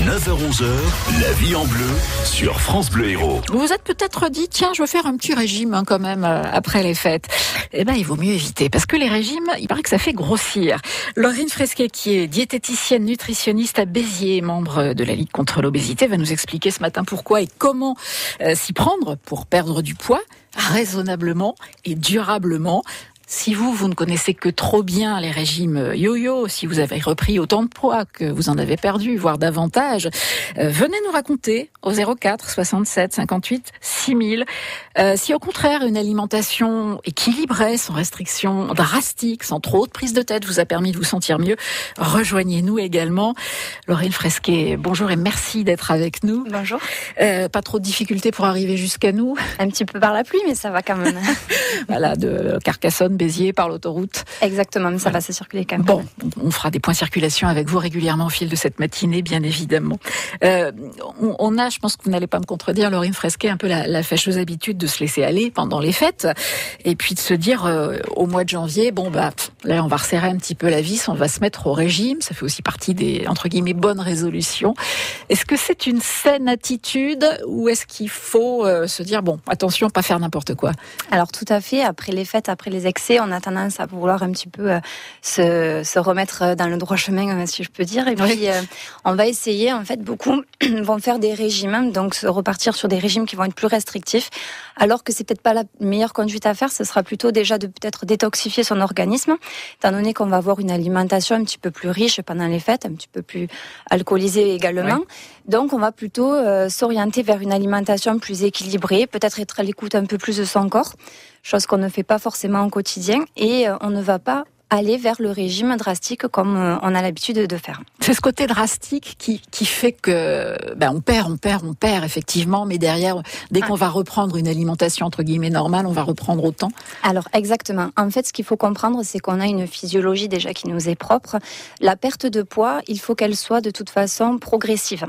9h-11h, la vie en bleu sur France Bleu Héros. Vous vous êtes peut-être dit, tiens, je vais faire un petit régime quand même après les fêtes. Eh ben, il vaut mieux éviter parce que les régimes, il paraît que ça fait grossir. Laurine Fresquet, qui est diététicienne nutritionniste à Béziers, membre de la Ligue contre l'obésité, va nous expliquer ce matin pourquoi et comment s'y prendre pour perdre du poids raisonnablement et durablement. Si vous ne connaissez que trop bien les régimes yo-yo, si vous avez repris autant de poids que vous en avez perdu, voire davantage, venez nous raconter au 04 67 58 6000. Si au contraire une alimentation équilibrée, sans restriction drastique, sans trop de prise de tête, vous a permis de vous sentir mieux, rejoignez-nous également. Laurine Fresquet, bonjour et merci d'être avec nous. Bonjour. Pas trop de difficultés pour arriver jusqu'à nous? Un petit peu par la pluie, mais ça va quand même. Voilà, de Carcassonne, Béziers, par l'autoroute. Exactement, mais ça va se circuler quand même. Bon, on fera des points circulation avec vous régulièrement au fil de cette matinée, bien évidemment. On a, je pense que vous n'allez pas me contredire, Laurine Fresquet, un peu la fâcheuse habitude de se laisser aller pendant les fêtes, et puis de se dire au mois de janvier, là on va resserrer un petit peu la vis, on va se mettre au régime, ça fait aussi partie des, entre guillemets, bonnes résolutions. Est-ce que c'est une saine attitude, ou est-ce qu'il faut se dire, attention, pas faire n'importe quoi? Alors tout à fait, après les fêtes, après les excès, on a tendance à vouloir un petit peu se remettre dans le droit chemin, si je peux dire. Et puis, on va essayer, en fait, beaucoup vont faire des régimes, donc se repartir sur des régimes qui vont être plus restrictifs, alors que c'est peut-être pas la meilleure conduite à faire. Ce sera plutôt déjà de peut-être détoxifier son organisme, étant donné qu'on va avoir une alimentation un petit peu plus riche pendant les fêtes, un petit peu plus alcoolisée également. Oui. Donc, on va plutôt s'orienter vers une alimentation plus équilibrée, peut-être être à l'écoute un peu plus de son corps, chose qu'on ne fait pas forcément au quotidien, et on ne va pas aller vers le régime drastique comme on a l'habitude de faire. C'est ce côté drastique qui fait que on perd effectivement, mais derrière, dès qu'on va reprendre une alimentation entre guillemets normale, on va reprendre autant. Alors exactement. En fait, ce qu'il faut comprendre, c'est qu'on a une physiologie déjà qui nous est propre. La perte de poids, il faut qu'elle soit de toute façon progressive.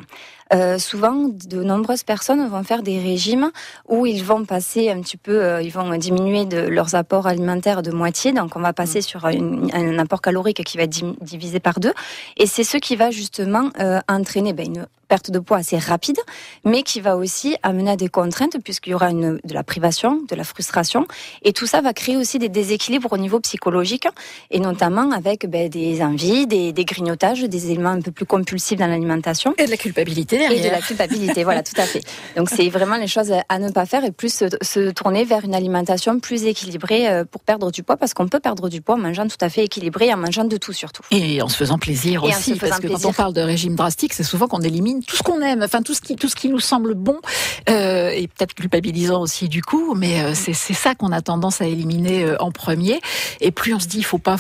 Souvent, de nombreuses personnes vont faire des régimes où ils vont passer un petit peu, ils vont diminuer leurs apports alimentaires de moitié. Donc, on va passer sur un apport calorique qui va être divisé par 2. Et c'est ce qui va justement entraîner une perte de poids assez rapide, mais qui va aussi amener à des contraintes, puisqu'il y aura de la privation, de la frustration. Et tout ça va créer aussi des déséquilibres au niveau psychologique, et notamment avec des envies, des grignotages, des éléments un peu plus compulsifs dans l'alimentation. Et de la culpabilité derrière. Et de la culpabilité, voilà, tout à fait. Donc c'est vraiment les choses à ne pas faire, et plus se tourner vers une alimentation plus équilibrée pour perdre du poids, parce qu'on peut perdre du poids en mangeant tout à fait équilibré, en mangeant de tout surtout. Et en se faisant plaisir aussi, parce que quand on parle de régime drastique, c'est souvent qu'on élimine tout ce qu'on aime, enfin tout ce qui nous semble bon, et peut-être culpabilisant aussi du coup, mais c'est ça qu'on a tendance à éliminer en premier. Et plus on se dit faut pas,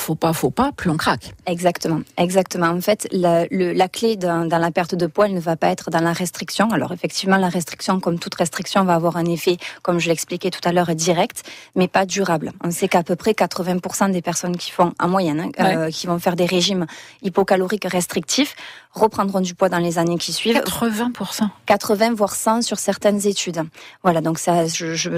plus on craque. Exactement. En fait, la clé dans la perte de poids, elle ne va pas être dans la restriction. Alors effectivement, la restriction, comme toute restriction, va avoir un effet, comme je l'expliquais tout à l'heure, direct, mais pas durable. On sait qu'à peu près 80% des personnes qui font, en moyenne, qui vont faire des régimes hypocaloriques restrictifs, reprendront du poids dans les années qui suivent. 80%. 80 voire 100 sur certaines études. Voilà, donc ça, je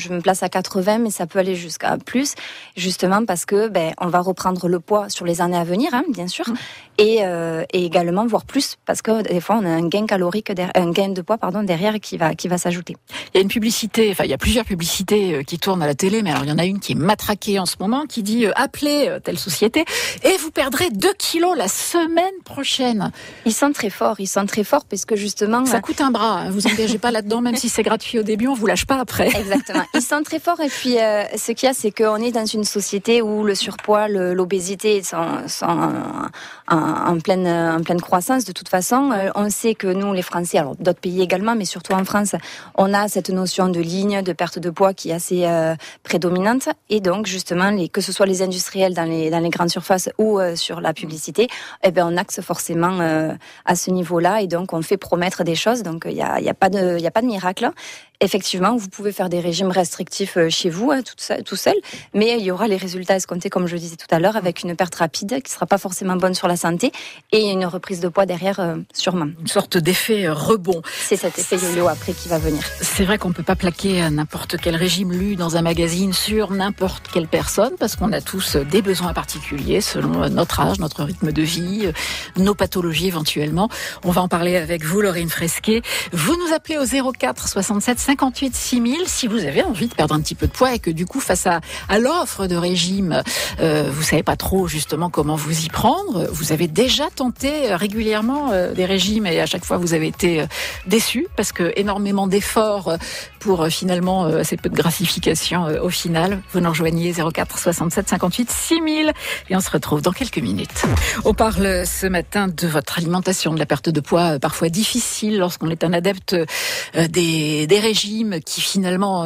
me place à 80, mais ça peut aller jusqu'à plus, justement parce que on va reprendre le poids sur les années à venir, bien sûr, et également voire plus, parce que des fois on a un gain calorique, un gain de poids derrière qui va s'ajouter. Il y a une publicité, il y a plusieurs publicités qui tournent à la télé, mais alors il y en a une qui est matraquée en ce moment, qui dit appelez telle société et vous perdrez 2 kilos la semaine prochaine. Ils sont très forts, parce que justement... Ça coûte un bras, vous engagez pas là-dedans, même si c'est gratuit au début, on vous lâche pas après. Exactement. Ils sont très forts, et puis ce qu'il y a, c'est qu'on est dans une société où le surpoids, l'obésité sont en pleine croissance de toute façon. On sait que nous, les Français, alors d'autres pays également, mais surtout en France, on a cette notion de ligne, de perte de poids qui est assez prédominante, et donc justement, que ce soit les industriels dans les grandes surfaces ou sur la publicité, on axe forcément à ce niveau-là, et donc on fait promettre des choses. Donc il y a pas de miracle. Effectivement, vous pouvez faire des régimes restrictifs chez vous, tout seul, mais il y aura les résultats escomptés, comme je le disais tout à l'heure, avec une perte rapide qui ne sera pas forcément bonne sur la santé et une reprise de poids derrière sûrement. Une sorte d'effet rebond. C'est cet effet yo-yo après qui va venir. C'est vrai qu'on ne peut pas plaquer n'importe quel régime lu dans un magazine sur n'importe quelle personne, parce qu'on a tous des besoins particuliers selon notre âge, notre rythme de vie, nos pathologies éventuellement. On va en parler avec vous, Laurine Fresquet. Vous nous appelez au 04 67 58 6000 si vous avez envie de perdre un petit peu de poids et que du coup, face à l'offre de régime, vous savez pas trop justement comment vous y prendre. Vous avez déjà tenté régulièrement des régimes et à chaque fois vous avez été déçus parce que énormément d'efforts pour finalement assez peu de gratification au final. Vous nous rejoignez 04 67 58 6000 et on se retrouve dans quelques minutes. On parle ce matin de votre alimentation, de la perte de poids parfois difficile lorsqu'on est un adepte des régimes qui finalement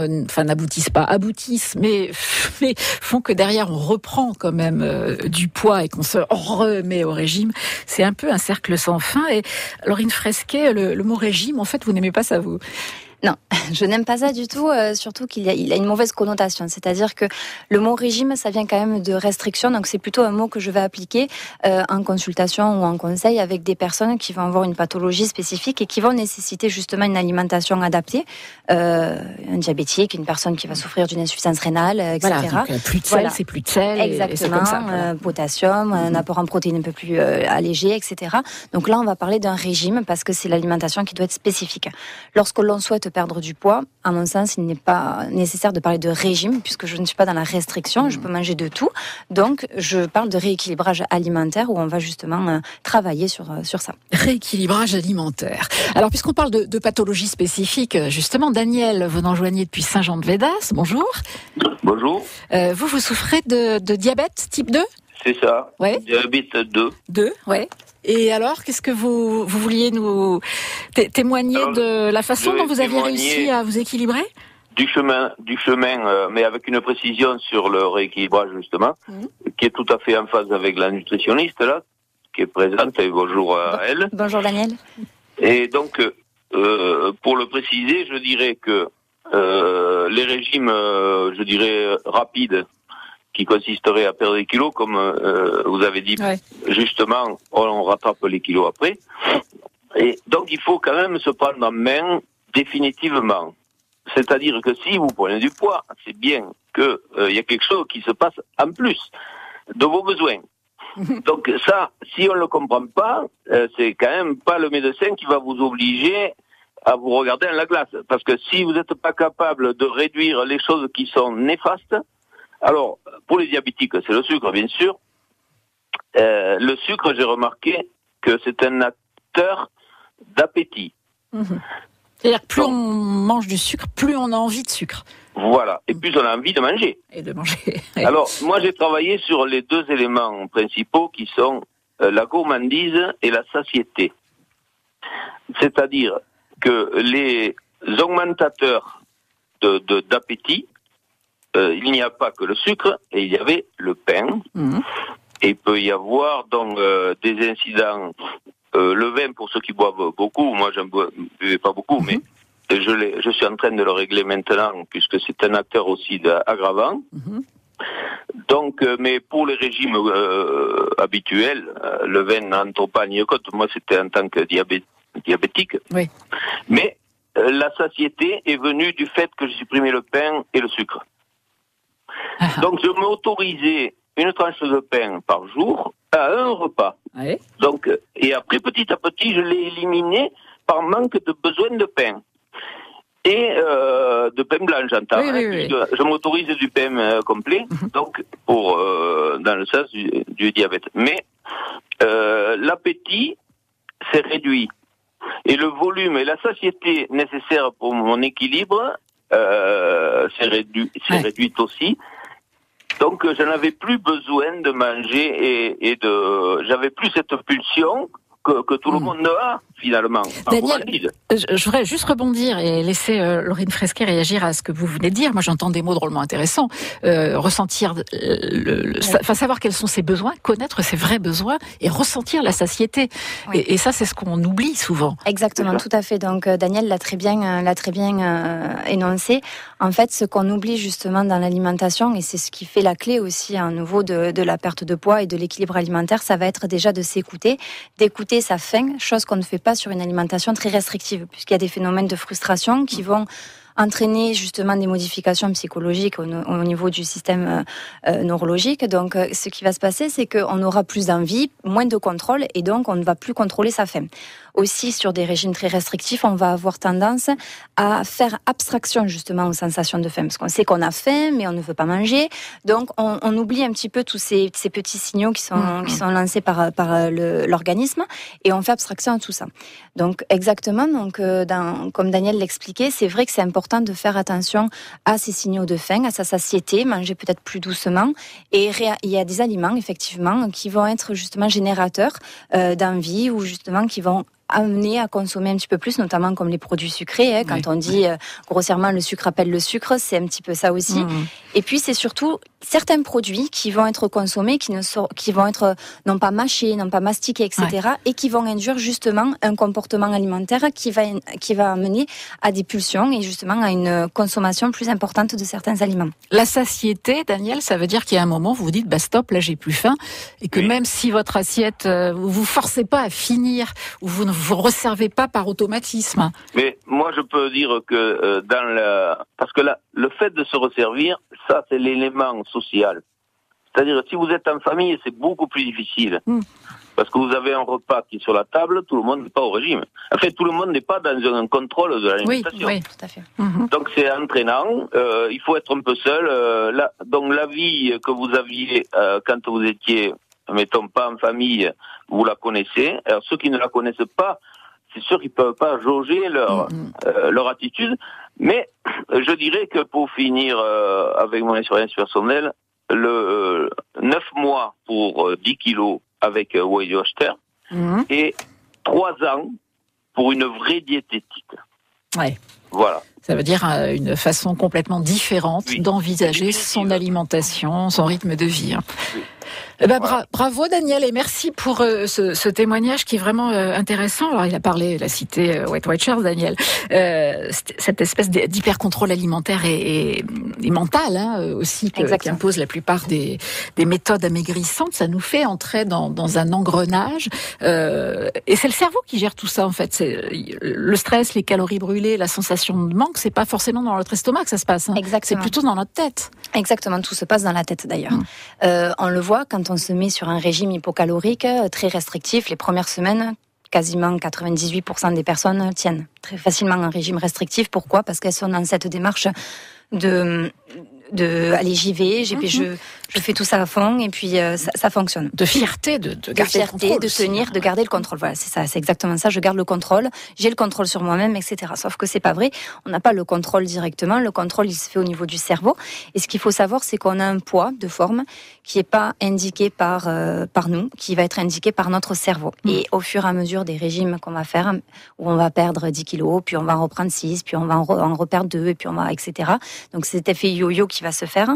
aboutissent, mais font que derrière on reprend quand même du poids et qu'on se remet au régime. C'est un peu un cercle sans fin. Et Laurine Fresquet, le mot régime, en fait, vous n'aimez pas ça, vous? Non, je n'aime pas ça du tout, surtout qu'il a une mauvaise connotation. C'est-à-dire que le mot régime, ça vient quand même de restriction, donc c'est plutôt un mot que je vais appliquer en consultation ou en conseil avec des personnes qui vont avoir une pathologie spécifique et qui vont nécessiter justement une alimentation adaptée. Un diabétique, une personne qui va souffrir d'une insuffisance rénale, etc. Voilà, donc plus de sel, c'est plus de sel. Exactement, et c'est comme ça, voilà. Potassium, un apport en protéines un peu plus allégé, etc. Donc là, on va parler d'un régime parce que c'est l'alimentation qui doit être spécifique. Lorsque l'on souhaite perdre du poids, à mon sens, il n'est pas nécessaire de parler de régime puisque je ne suis pas dans la restriction, je peux manger de tout. Donc, je parle de rééquilibrage alimentaire où on va justement travailler sur ça. Rééquilibrage alimentaire. Alors, puisqu'on parle de pathologies spécifiques, justement, Daniel, vous nous rejoignez depuis Saint-Jean-de-Védas. Bonjour. Bonjour. Vous souffrez de diabète type 2 ? C'est ça. Ouais. Diabète 2. 2, ouais. Et alors, qu'est-ce que vous vouliez nous témoigner de la façon dont vous aviez réussi à vous équilibrer ? Du chemin, mais avec une précision sur le rééquilibrage justement, qui est tout à fait en phase avec la nutritionniste là, qui est présente. Et bonjour à elle. Bonjour Daniel. Et donc, pour le préciser, je dirais que les régimes, rapides, qui consisterait à perdre des kilos, comme vous avez dit, justement, on rattrape les kilos après. Et donc, il faut quand même se prendre en main définitivement. C'est-à-dire que si vous prenez du poids, c'est bien qu'il y a quelque chose qui se passe en plus de vos besoins. Donc ça, si on ne le comprend pas, c'est quand même pas le médecin qui va vous obliger à vous regarder dans la glace. Parce que si vous n'êtes pas capable de réduire les choses qui sont néfastes, alors, pour les diabétiques, c'est le sucre, bien sûr. Le sucre, j'ai remarqué que c'est un acteur d'appétit. C'est-à-dire que plus on mange du sucre, plus on a envie de sucre. Voilà, et plus on a envie de manger. Et de manger. Alors, moi, j'ai travaillé sur les deux éléments principaux qui sont la gourmandise et la satiété. C'est-à-dire que les augmentateurs d'appétit, il n'y a pas que le sucre, et il y avait le pain. Et il peut y avoir donc des incidents. Le vin, pour ceux qui boivent beaucoup, moi je ne buvais pas beaucoup, mais je suis en train de le régler maintenant, puisque c'est un acteur aussi aggravant. Donc, mais pour les régimes habituels, le vin n'entre pas ni compte. Moi, c'était en tant que diabétique. Oui. Mais la satiété est venue du fait que j'ai supprimé le pain et le sucre. Donc, je m'autorisais une tranche de pain par jour à un repas. Oui. Donc, et après, petit à petit, je l'ai éliminé par manque de besoin de pain. Et de pain blanc, j'entends. Oui. Je m'autorise du pain complet, donc pour dans le sens du diabète. Mais l'appétit s'est réduit. Et le volume et la satiété nécessaires pour mon équilibre s'est réduite aussi. Donc, je n'avais plus besoin de manger et j'avais plus cette pulsion que tout le monde a, finalement. Daniel, je voudrais juste rebondir et laisser Laurine Fresquet réagir à ce que vous venez de dire. Moi, j'entends des mots drôlement intéressants. Ressentir, savoir quels sont ses besoins, connaître ses vrais besoins et ressentir la satiété. Oui. Et ça, c'est ce qu'on oublie souvent. Exactement, tout à fait. Donc, Daniel l'a très bien énoncé. En fait, ce qu'on oublie justement dans l'alimentation, et c'est ce qui fait la clé aussi à nouveau de la perte de poids et de l'équilibre alimentaire, ça va être déjà de s'écouter, d'écouter sa faim, chose qu'on ne fait pas sur une alimentation très restrictive, puisqu'il y a des phénomènes de frustration qui vont entraîner justement des modifications psychologiques au niveau du système neurologique. Donc, ce qui va se passer, c'est qu'on aura plus d'envie, moins de contrôle, et donc on ne va plus contrôler sa faim. Aussi, sur des régimes très restrictifs, on va avoir tendance à faire abstraction justement aux sensations de faim, parce qu'on sait qu'on a faim, mais on ne veut pas manger. Donc, on oublie un petit peu tous ces petits signaux qui sont lancés par l'organisme, et on fait abstraction à tout ça. Donc, exactement. Donc, comme Daniel l'expliquait, c'est vrai que c'est important de faire attention à ces signaux de faim, à sa satiété, manger peut-être plus doucement. Et il y a des aliments, effectivement, qui vont être justement générateurs d'envie, ou justement qui vont amener à consommer un petit peu plus, notamment comme les produits sucrés. Quand on dit grossièrement le sucre appelle le sucre, c'est un petit peu ça aussi. Et puis c'est surtout certains produits qui vont être consommés, qui vont être non pas mâchés, non pas mastiqués, etc. Et qui vont induire justement un comportement alimentaire qui va amener à des pulsions et justement à une consommation plus importante de certains aliments. La satiété, Daniel, ça veut dire qu'il y a un moment où vous vous dites stop, là j'ai plus faim, et que même si votre assiette, vous vous forcez pas à finir, ou vous ne vous resservez pas par automatisme. Mais moi je peux dire que parce que là, le fait de se resservir, ça c'est l'élément social. C'est-à-dire si vous êtes en famille, c'est beaucoup plus difficile. Parce que vous avez un repas qui est sur la table, tout le monde n'est pas au régime. En fait, tout le monde n'est pas dans un contrôle de l'alimentation. Oui, tout à fait. Donc c'est entraînant, il faut être un peu seul. Donc la vie que vous aviez quand vous étiez, mettons pas en famille, vous la connaissez. Alors ceux qui ne la connaissent pas, c'est sûr qu'ils peuvent pas jauger leur attitude. Mais je dirais que pour finir avec mon expérience personnelle, 9 mois pour 10 kilos avec Weight Watchers et 3 ans pour une vraie diététique. Ouais. Voilà. Ça veut dire une façon complètement différente d'envisager son alimentation, son rythme de vie. Oui. Bravo Daniel, et merci pour ce témoignage qui est vraiment intéressant. Alors il a cité Weight Watchers, Daniel, cette espèce d'hyper-contrôle alimentaire et mental aussi qu'impose la plupart des méthodes amaigrissantes. Ça nous fait entrer dans un engrenage, et c'est le cerveau qui gère tout ça en fait. C'est le stress, les calories brûlées, la sensation de manque, c'est pas forcément dans notre estomac que ça se passe. C'est plutôt dans notre tête. Exactement, tout se passe dans la tête d'ailleurs. On le voit quand on se met sur un régime hypocalorique très restrictif, les premières semaines, quasiment 98% des personnes tiennent très facilement un régime restrictif. Pourquoi ? Parce qu'elles sont dans cette démarche de allez, j'y vais, je fais tout ça à fond, et puis ça fonctionne. De fierté, de garder le contrôle. De tenir, de garder le contrôle. Voilà, c'est ça, c'est exactement ça. Je garde le contrôle, j'ai le contrôle sur moi-même, etc. Sauf que c'est pas vrai. On n'a pas le contrôle directement. Le contrôle, il se fait au niveau du cerveau. Et ce qu'il faut savoir, c'est qu'on a un poids de forme qui est pas indiqué par nous, qui va être indiqué par notre cerveau. Et au fur et à mesure des régimes qu'on va faire, où on va perdre 10 kilos, puis on va en reprendre 6, puis on va en reperdre 2, et puis on va, etc. Donc cet effet yo-yo qui va se faire,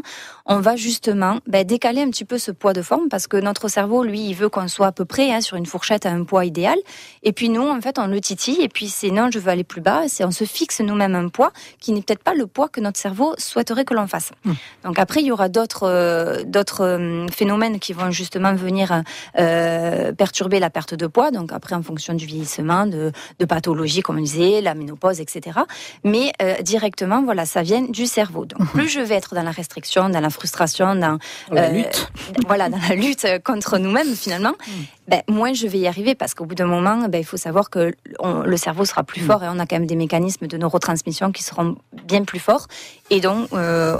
on va justement décaler un petit peu ce poids de forme, parce que notre cerveau, lui, il veut qu'on soit à peu près sur une fourchette à un poids idéal, et puis nous, en fait, on le titille, et puis c'est non, je veux aller plus bas, on se fixe nous-mêmes un poids qui n'est peut-être pas le poids que notre cerveau souhaiterait que l'on fasse. Donc après, il y aura d'autres phénomènes qui vont justement venir perturber la perte de poids, donc après en fonction du vieillissement, de pathologies, comme on disait, la ménopause, etc. Mais directement, voilà, ça vient du cerveau. Donc plus je vais être dans la restriction, dans la frustration, dans la lutte. Voilà, dans la lutte contre nous-mêmes finalement, moins je vais y arriver, parce qu'au bout d'un moment, il faut savoir que le cerveau sera plus fort, et on a quand même des mécanismes de neurotransmission qui seront bien plus fort, et donc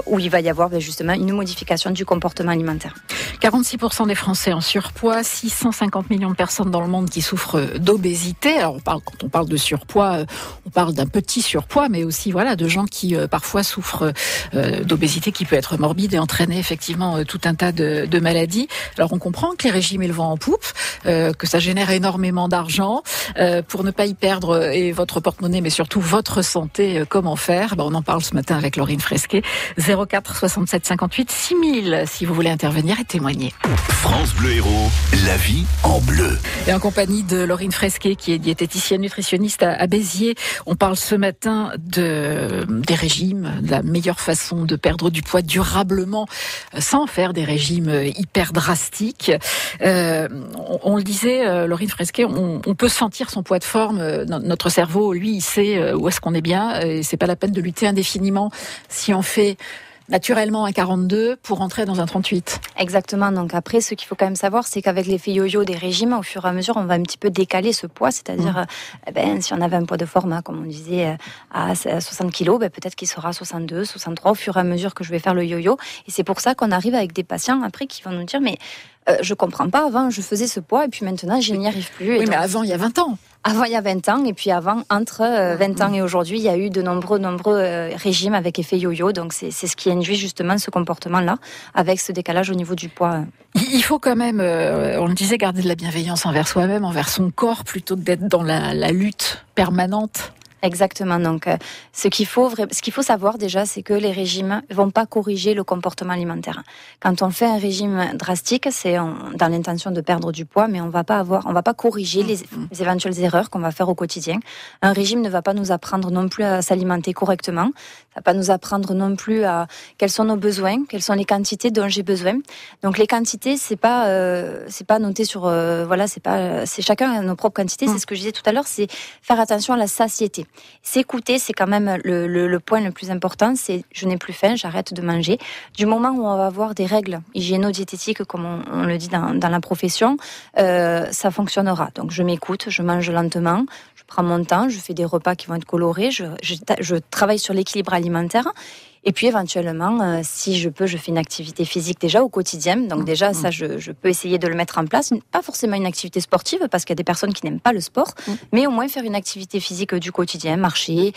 où il va y avoir justement une modification du comportement alimentaire. 46% des Français en surpoids, 650 millions de personnes dans le monde qui souffrent d'obésité. Alors quand on parle de surpoids, on parle d'un petit surpoids, mais aussi de gens qui parfois souffrent d'obésité qui peut être morbide et entraîner effectivement tout un tas de maladies. Alors on comprend que les régimes aient le vent en poupe, que ça génère énormément d'argent. Pour ne pas y perdre et votre porte-monnaie, mais surtout votre santé, comment faire? On en parle ce matin avec Laurine Fresquet. 04 67 58 6000 si vous voulez intervenir et témoigner. France Bleu Héros, la vie en bleu. Et en compagnie de Laurine Fresquet, qui est diététicienne nutritionniste à Béziers, on parle ce matin des régimes, de la meilleure façon de perdre du poids durablement sans faire des régimes hyper drastiques. On le disait, Laurine Fresquet, on peut sentir son poids de forme. Notre cerveau, lui, il sait où est-ce qu'on est bien, et c'est pas la peine de lutter indéfiniment si on fait naturellement un 42 pour rentrer dans un 38. Exactement. Donc après, ce qu'il faut quand même savoir, c'est qu'avec l'effet yo-yo des régimes, au fur et à mesure, on va un petit peu décaler ce poids. C'est-à-dire, si on avait un poids de forme, comme on disait, à 60 kilos, peut-être qu'il sera 62, 63 au fur et à mesure que je vais faire le yo-yo. Et c'est pour ça qu'on arrive avec des patients après qui vont nous dire, mais je comprends pas, avant je faisais ce poids et puis maintenant je n'y arrive plus. Oui, mais avant il y a 20 ans. Avant il y a 20 ans, et puis avant, entre 20 ans et aujourd'hui, il y a eu de nombreux régimes avec effet yo-yo. Donc c'est ce qui induit justement ce comportement-là, avec ce décalage au niveau du poids. Il faut quand même, on le disait, garder de la bienveillance envers soi-même, envers son corps, plutôt que d'être dans la lutte permanente. Exactement. Donc, ce qu'il faut savoir déjà, c'est que les régimes vont pas corriger le comportement alimentaire. Quand on fait un régime drastique, c'est dans l'intention de perdre du poids, mais on va pas corriger les éventuelles erreurs qu'on va faire au quotidien. Un régime ne va pas nous apprendre non plus à s'alimenter correctement. Ça va pas nous apprendre non plus à quels sont nos besoins, quelles sont les quantités dont j'ai besoin. Donc, les quantités, c'est pas noté sur, c'est chacun a nos propres quantités. C'est ce que je disais tout à l'heure, c'est faire attention à la satiété. S'écouter, c'est quand même le point le plus important, c'est je n'ai plus faim, j'arrête de manger. Du moment où on va avoir des règles hygiéno-diététiques, comme on le dit dans la profession, ça fonctionnera. Donc je m'écoute, je mange lentement, je prends mon temps, je fais des repas qui vont être colorés, je travaille sur l'équilibre alimentaire. Et puis éventuellement, si je peux, je fais une activité physique déjà au quotidien. Donc déjà, ça, je peux essayer de le mettre en place. Pas forcément une activité sportive, parce qu'il y a des personnes qui n'aiment pas le sport, mais au moins faire une activité physique du quotidien, marcher,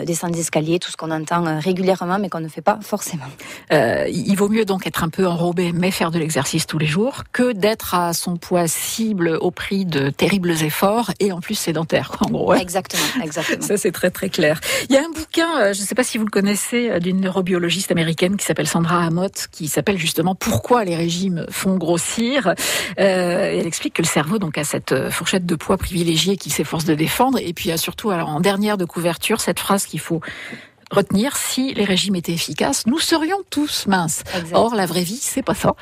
descendre des escaliers, tout ce qu'on entend régulièrement, mais qu'on ne fait pas forcément. Il vaut mieux donc être un peu enrobé, mais faire de l'exercice tous les jours, que d'être à son poids cible au prix de terribles efforts, et en plus sédentaire, en gros. Ouais. Exactement. Ça, c'est très très clair. Il y a un bouquin, je ne sais pas si vous le connaissez, d'une neurobiologiste américaine qui s'appelle Sandra Amott, qui s'appelle justement Pourquoi les régimes font grossir. Elle explique que le cerveau donc a cette fourchette de poids privilégiée qu'il s'efforce de défendre. Et puis il y a surtout, alors, en dernière de couverture, cette phrase qu'il faut retenir: si les régimes étaient efficaces, nous serions tous minces. Exact. Or, la vraie vie, c'est pas ça.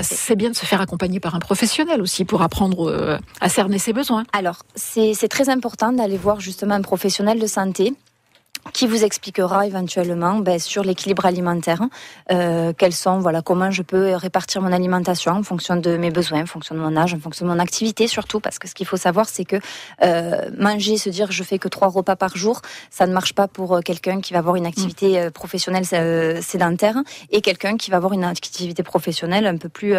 C'est bien de se faire accompagner par un professionnel aussi pour apprendre à cerner ses besoins. Alors, c'est très important d'aller voir justement un professionnel de santé qui vous expliquera éventuellement sur l'équilibre alimentaire, comment je peux répartir mon alimentation en fonction de mes besoins, en fonction de mon âge, en fonction de mon activité surtout, parce que ce qu'il faut savoir, c'est que manger, se dire je fais que 3 repas par jour, ça ne marche pas pour quelqu'un qui va avoir une activité professionnelle sédentaire, et quelqu'un qui va avoir une activité professionnelle un peu plus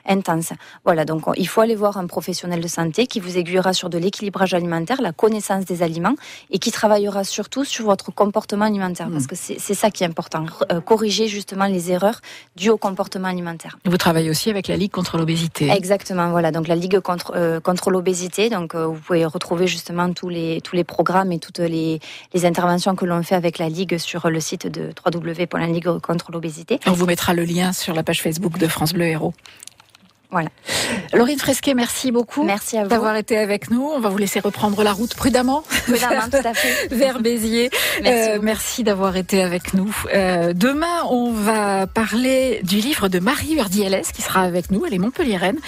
intense. Voilà, donc il faut aller voir un professionnel de santé qui vous aiguillera sur de l'équilibrage alimentaire, la connaissance des aliments, et qui travaillera surtout sur votre comportement alimentaire, parce que c'est ça qui est important, corriger justement les erreurs dues au comportement alimentaire. Vous travaillez aussi avec la Ligue contre l'obésité. Exactement, voilà, donc la Ligue contre l'obésité, donc vous pouvez retrouver justement tous les programmes et toutes les interventions que l'on fait avec la Ligue sur le site de www.ligue contre l'obésité. On vous mettra le lien sur la page Facebook de France Bleu Héros. Voilà. Laurine Fresquet, merci beaucoup. Merci à vous d'avoir été avec nous. On va vous laisser reprendre la route prudemment. Prudemment, tout à fait. Vers Béziers. Merci d'avoir été avec nous. Demain, on va parler du livre de Marie Urdiales qui sera avec nous. Elle est montpelliéraine.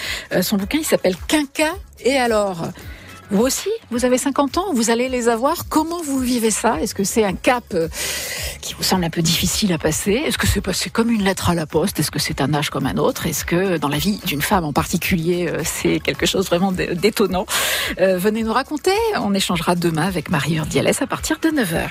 Son bouquin, il s'appelle Quinca. Et alors, vous aussi, vous avez 50 ans, vous allez les avoir. Comment vous vivez ça? Est-ce que c'est un cap qui vous semble un peu difficile à passer? Est-ce que c'est passé comme une lettre à la poste? Est-ce que c'est un âge comme un autre? Est-ce que dans la vie d'une femme en particulier, c'est quelque chose vraiment d'étonnant? Venez nous raconter. On échangera demain avec Marie Urdiales à partir de 9h.